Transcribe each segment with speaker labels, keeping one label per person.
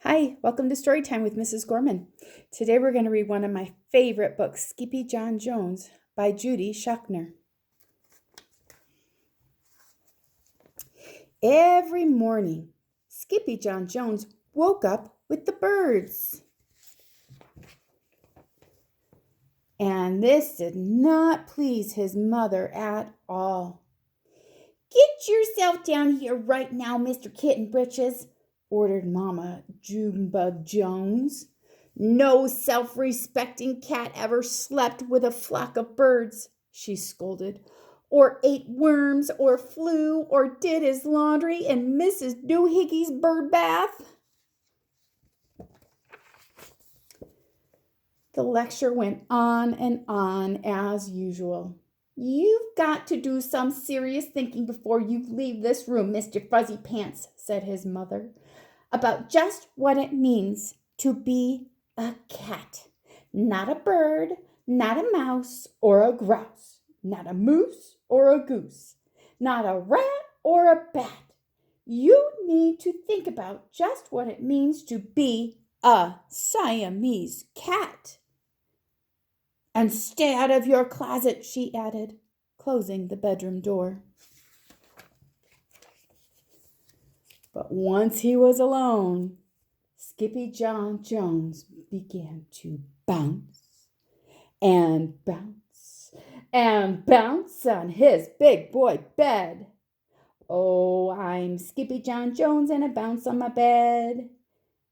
Speaker 1: Hi, welcome to Storytime with Mrs. Gorman. Today we're going to read one of my favorite books, Skippyjon Jones by Judy Schachner. Every morning, Skippyjon Jones woke up with the birds. And this did not please his mother at all. "Get yourself down here right now, Mr. Kitten Britches," ordered Mama Junebug Jones. "No self-respecting cat ever slept with a flock of birds," she scolded, "or ate worms, or flew, or did his laundry in Mrs. Doohickeys' bird bath." The lecture went on and on as usual. "You've got to do some serious thinking before you leave this room, Mr. Fuzzy Pants," said his mother, "about just what it means to be a cat. Not a bird, not a mouse or a grouse, not a moose or a goose, not a rat or a bat. You need to think about just what it means to be a Siamese cat. And stay out of your closet," she added, closing the bedroom door. But once he was alone, Skippyjon Jones began to bounce and bounce and bounce on his big boy bed. "Oh, I'm Skippyjon Jones and I bounce on my bed,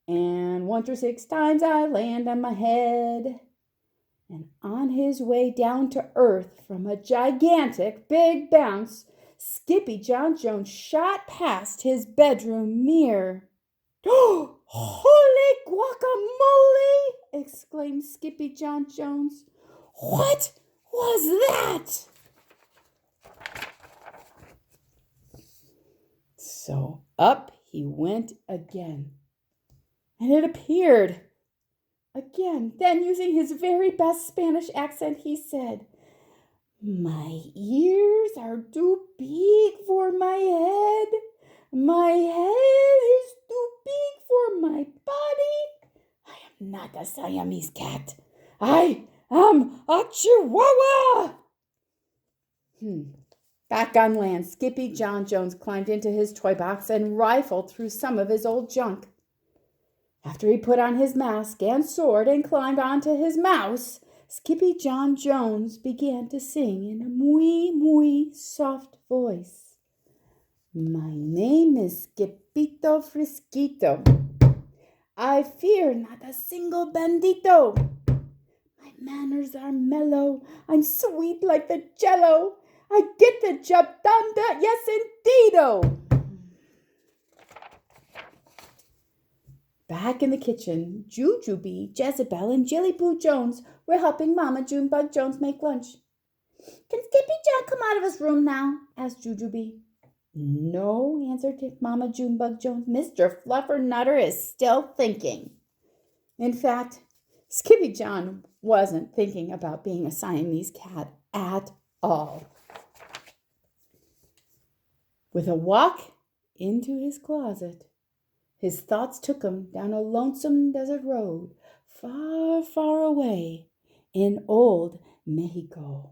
Speaker 1: and 1 through 6 times I land on my head." And on his way down to earth from a gigantic big bounce, Skippyjon Jones shot past his bedroom mirror. "Oh, holy guacamole!" exclaimed Skippyjon Jones. "What was that?" So up he went again, and it appeared again. Then, using his very best Spanish accent, he said, "My ears are too big for my head. My head is too big for my body. I am not a Siamese cat. I am a Chihuahua." Back on land, Skippyjon Jones climbed into his toy box and rifled through some of his old junk. After he put on his mask and sword and climbed onto his mouse, Skippyjon Jones began to sing in a muy soft voice. "My name is Skippito Frisquito. I fear not a single bandito. My manners are mellow. I'm sweet like the jello. I get the job done, yes indeedo." Back in the kitchen, Judy, Jezebel, and Jillyboo Jones were helping Mama Junebug Jones make lunch. "Can Skippyjon come out of his room now?" asked Judy. "No," answered Mama Junebug Jones. "Mr. Fluffernutter is still thinking." In fact, Skippyjon wasn't thinking about being a Siamese cat at all. With a walk into his closet, his thoughts took him down a lonesome desert road, far, far away in old Mexico.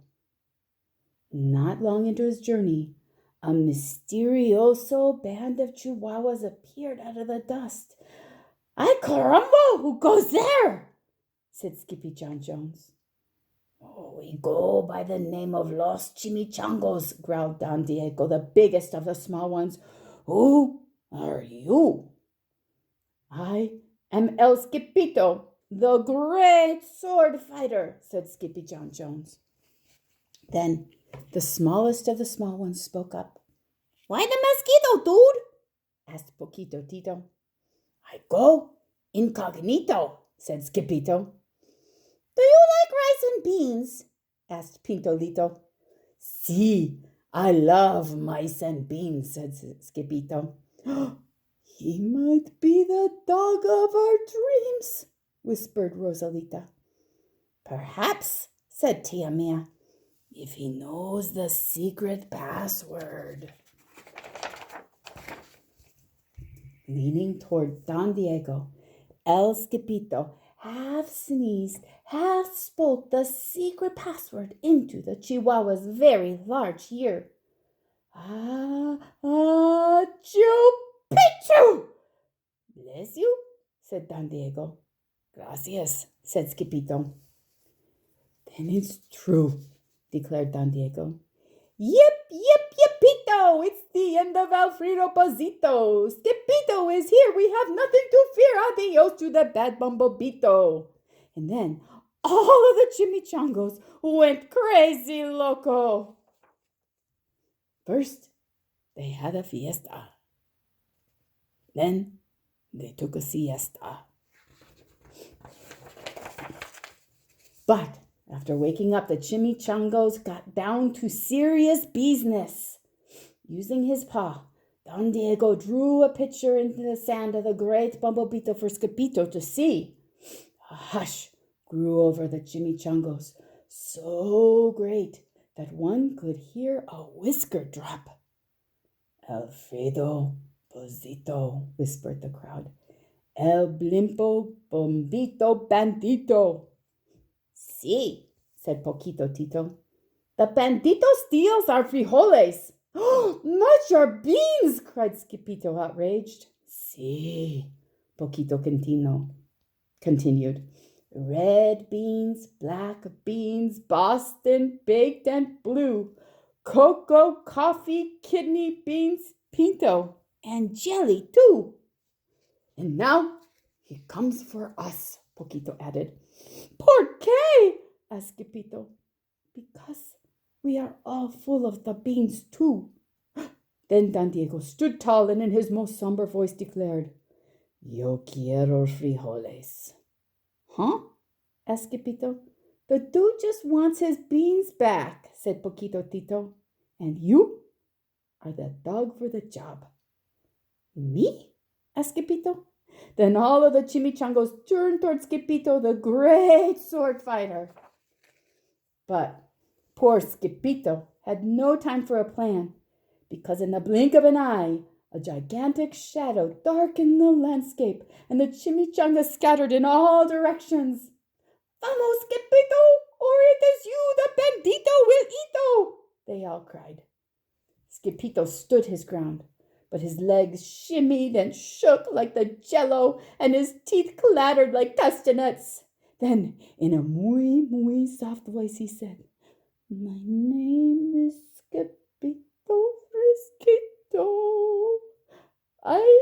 Speaker 1: Not long into his journey, a mysterioso band of Chihuahuas appeared out of the dust. "Ay, caramba, who goes there?" said Skippyjon Jones. "Oh, we go by the name of Los Chimichangos," growled Don Diego, the biggest of the small ones. "Who are you?" "I am El Skippito, the great sword fighter," said Skippyjon Jones. Then the smallest of the small ones spoke up. "Why the mosquito, dude?" asked Poquito Tito. "I go incognito," said Skippito. "Do you like rice and beans?" asked Pintolito. "Si, I love mice and beans," said Skippito. "He might be the dog of our dreams," whispered Rosalita. "Perhaps," said Tia Mia, "if he knows the secret password." Leaning toward Don Diego El Skippito half sneezed, half spoke the secret password into the Chihuahua's very large ear. Ah, Chupichu! Bless you, said Don Diego. Gracias, said Skippito. Then it's true, declared Don Diego. Yip, yip, yippito! It's the end of Alfredo Pozito. Skippito is here. We have nothing to fear. Adios to the bad bumblebeeto. And then all of the chimichangos went crazy loco. First, they had a fiesta. Then they took a siesta. But after waking up, the chimichangos got down to serious business. Using his paw, Don Diego drew a picture into the sand of the great bumblebeeto for Skippito to see. A hush grew over the chimichangos, so great that one could hear a whisker drop. Alfredo Pozito, whispered the crowd. El blimpo bombito bandito. Sí, said Poquito Tito. The bandito steals our frijoles. Not your beans, cried Skippito, outraged. Sí, Poquito continued. Red beans, black beans, Boston, baked and blue, cocoa, coffee, kidney beans, pinto, and jelly, too. And now he comes for us, Poquito added. ¿Por qué? asked Skippito. Because we are all full of the beans, too. Then Don Diego stood tall and in his most somber voice declared, Yo quiero frijoles. Huh? asked Skippito. The dude just wants his beans back, said Poquito Tito. And you are the dog for the job. Me? asked Skippito. Then all of the chimichangos turned toward Skippito, the great sword fighter. But poor Skippito had no time for a plan, because in the blink of an eye, a gigantic shadow darkened the landscape, and the chimichangas scattered in all directions. Vamos, Skippito, or it is you, the bandito will eato, they all cried. Skippito stood his ground, but his legs shimmied and shook like the jello, and his teeth clattered like castanets. Then, in a muy soft voice, he said, My name is Skippito Frisquito. I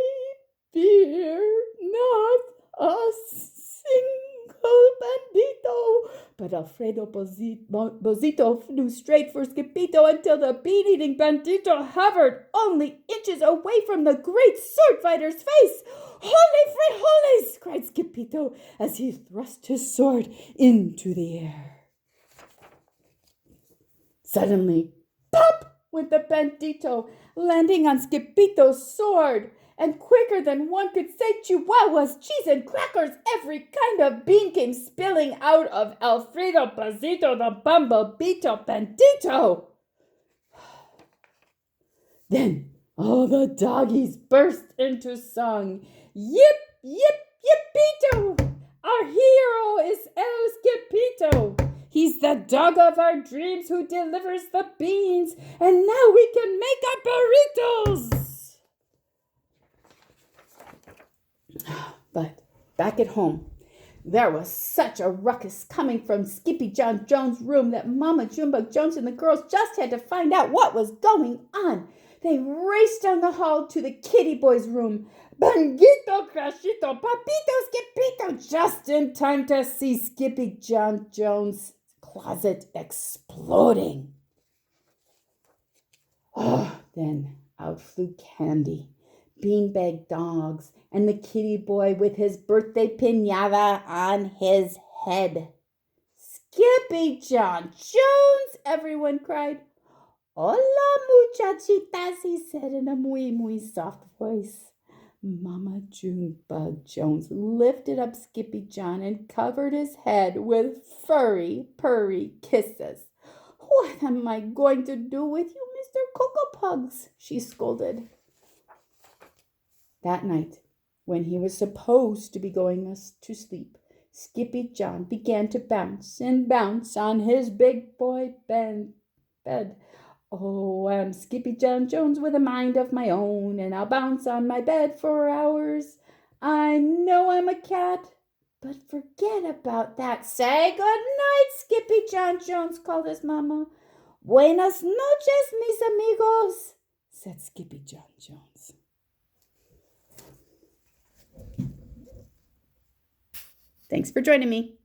Speaker 1: fear not a single bandito. But Alfredo Bozito flew straight for Skippito until the bean-eating bandito hovered only inches away from the great sword fighter's face. Holy frijoles! cried Skippito as he thrust his sword into the air. Suddenly, pop went the bandito, landing on Skippito's sword. And quicker than one could say chihuahuas, cheese, and crackers, every kind of bean came spilling out of Alfredo Pozito the bumblebeeto bandito. Then all the doggies burst into song. Yip, yip, yippito! Our hero is El Skippito. He's the dog of our dreams who delivers the beans, and now we can make our burritos. But back at home, there was such a ruckus coming from Skippyjon Jones' room that Mama Junebug Jones and the girls just had to find out what was going on. They raced down the hall to the kitty boy's room. Banguito, Crashito, Papito, Skippito, just in time to see Skippyjon Jones' closet exploding. Then out flew Candy, beanbag dogs, and the kitty boy with his birthday piñata on his head. Skippyjon Jones, everyone cried. Hola, muchachitas, he said in a muy soft voice. Mama Junebug Jones lifted up Skippyjon and covered his head with furry, purry kisses. What am I going to do with you, Mr. Cocoa Pugs? She scolded. That night, When he was supposed to be going to sleep, Skippyjon began to bounce and bounce on his big boy bed. Oh, I'm Skippyjon Jones with a mind of my own, and I'll bounce on my bed for hours. I know I'm a cat, but forget about that. Say good night, Skippyjon Jones, called his mama. Buenas noches, mis amigos, said Skippyjon Jones. Thanks for joining me.